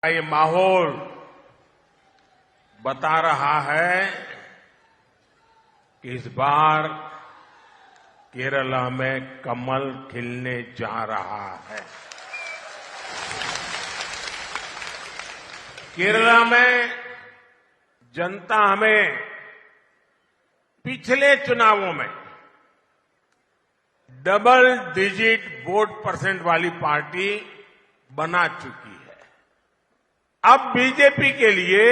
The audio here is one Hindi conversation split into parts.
ये माहौल बता रहा है कि इस बार केरला में कमल खिलने जा रहा है। केरला में जनता हमें पिछले चुनावों में डबल डिजिट वोट परसेंट वाली पार्टी बना चुकी है। अब बीजेपी के लिए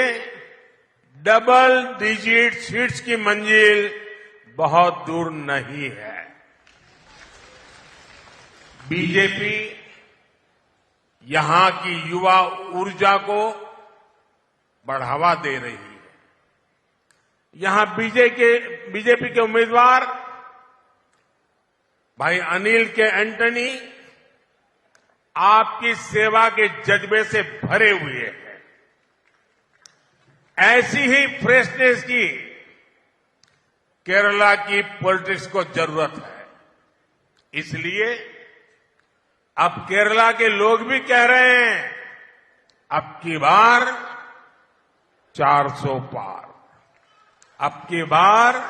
डबल डिजिट सीट्स की मंजिल बहुत दूर नहीं है। बीजेपी यहां की युवा ऊर्जा को बढ़ावा दे रही है। यहां बीजेपी के उम्मीदवार भाई अनिल के एंटनी आपकी सेवा के जज्बे से भरे हुए हैं। ऐसी ही फ्रेशनेस की केरला की पॉलिटिक्स को जरूरत है। इसलिए अब केरला के लोग भी कह रहे हैं अब की बार 400 पार, अब की बार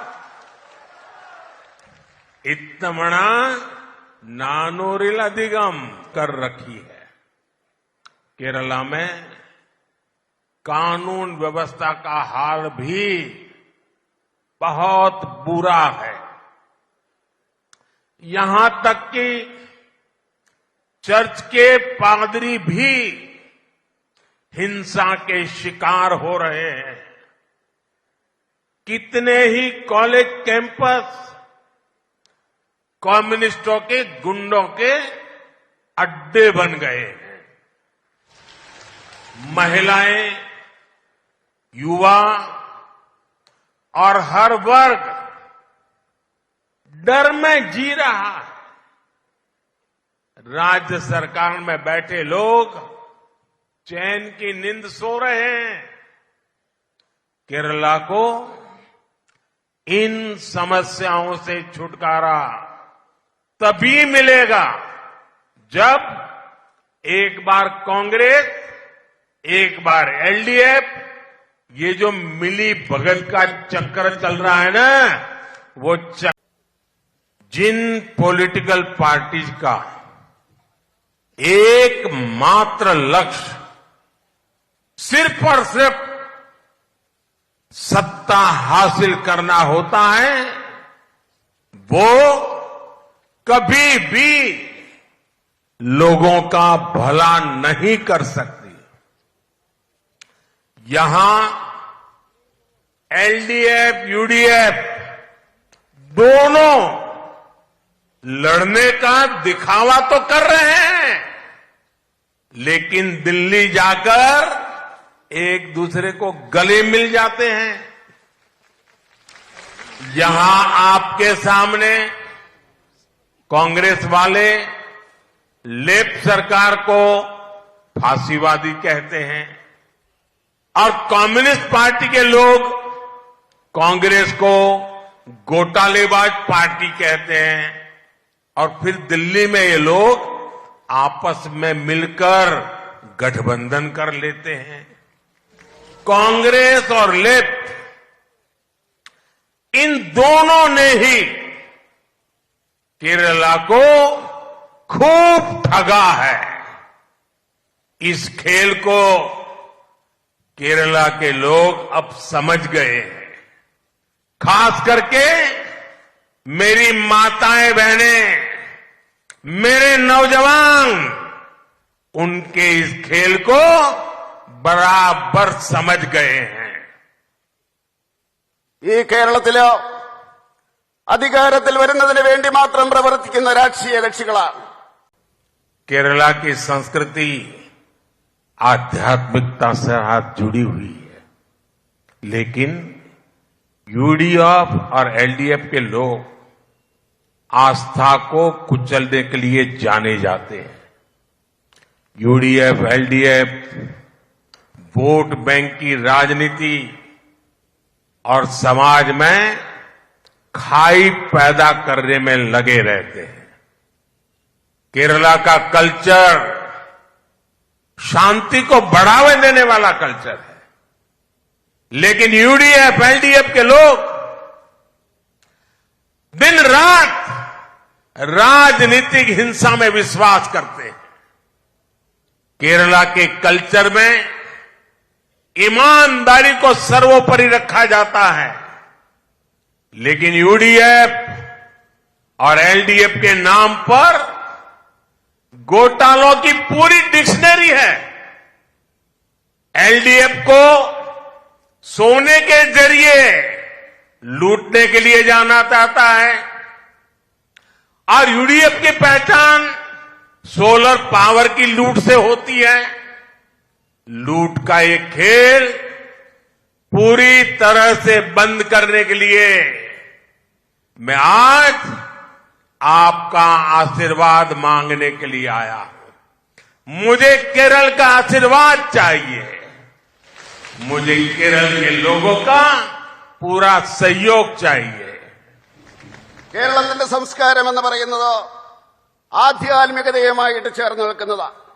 इत्तमणा नानोरिल अधिगम कर रखी है। केरला में कानून व्यवस्था का हाल भी बहुत बुरा है। यहां तक कि चर्च के पादरी भी हिंसा के शिकार हो रहे हैं। कितने ही कॉलेज कैंपस कम्युनिस्टों के गुंडों के अड्डे बन गए हैं। महिलाएं, युवा और हर वर्ग डर में जी रहा है। राज्य सरकार में बैठे लोग चैन की नींद सो रहे हैं। केरला को इन समस्याओं से छुटकारा तभी मिलेगा जब एक बार कांग्रेस, एक बार एलडीएफ, ये जो मिली भगत का चक्कर चल रहा है ना, वो जिन पॉलिटिकल पार्टीज का एकमात्र लक्ष्य सिर्फ और सिर्फ सत्ता हासिल करना होता है, वो कभी भी लोगों का भला नहीं कर सकती। यहां एलडीएफ, यूडीएफ दोनों लड़ने का दिखावा तो कर रहे हैं, लेकिन दिल्ली जाकर एक दूसरे को गले मिल जाते हैं। यहां आपके सामने कांग्रेस वाले लेफ्ट सरकार को फांसीवादी कहते हैं और कम्युनिस्ट पार्टी के लोग कांग्रेस को घोटालेबाज पार्टी कहते हैं। और फिर दिल्ली में ये लोग आपस में मिलकर गठबंधन कर लेते हैं। कांग्रेस और लेफ्ट इन दोनों ने ही केरला को खूब ठगा है। इस खेल को केरला के लोग अब समझ गए हैं। खास करके मेरी माताएं बहनें, मेरे नौजवान, उनके इस खेल को बराबर समझ गए हैं। ഈ കേരളത്തില് അധികാരത്തിൽ വരുന്നതിന് വേണ്ടി മാത്രം പ്രവർത്തിക്കുന്ന രാഷ്ട്രീയ കക്ഷികളാണ്। केरला की संस्कृति आध्यात्मिकता से साथ जुड़ी हुई है, लेकिन यूडीएफ और एलडीएफ के लोग आस्था को कुचलने के लिए जाने जाते हैं। यूडीएफ, एलडीएफ वोट बैंक की राजनीति और समाज में खाई पैदा करने में लगे रहते हैं। केरला का कल्चर शांति को बढ़ावा देने वाला कल्चर है। लेकिन यूडीएफ, एलडीएफ के लोग दिन रात राजनीतिक हिंसा में विश्वास करते हैं। केरला के कल्चर में ईमानदारी को सर्वोपरि रखा जाता है, लेकिन यूडीएफ और एलडीएफ के नाम पर घोटालों की पूरी डिक्शनरी है। एलडीएफ को सोने के जरिए लूटने के लिए जाना चाहता है और यूडीएफ की पहचान सोलर पावर की लूट से होती है। लूट का ये खेल पूरी तरह से बंद करने के लिए मैं आज आपका आशीर्वाद मांगने के लिए आया हूं। मुझे केरल का आशीर्वाद चाहिए। मुझे केरल के लोगों का पूरा सहयोग चाहिए। കേരളത്തിന്റെ സംസ്കാരം എന്ന് പറയുന്നത് ആധ്യാത്മികതയുമായിട്ട് ചേർന്ന് നിൽക്കുന്നതാണ്.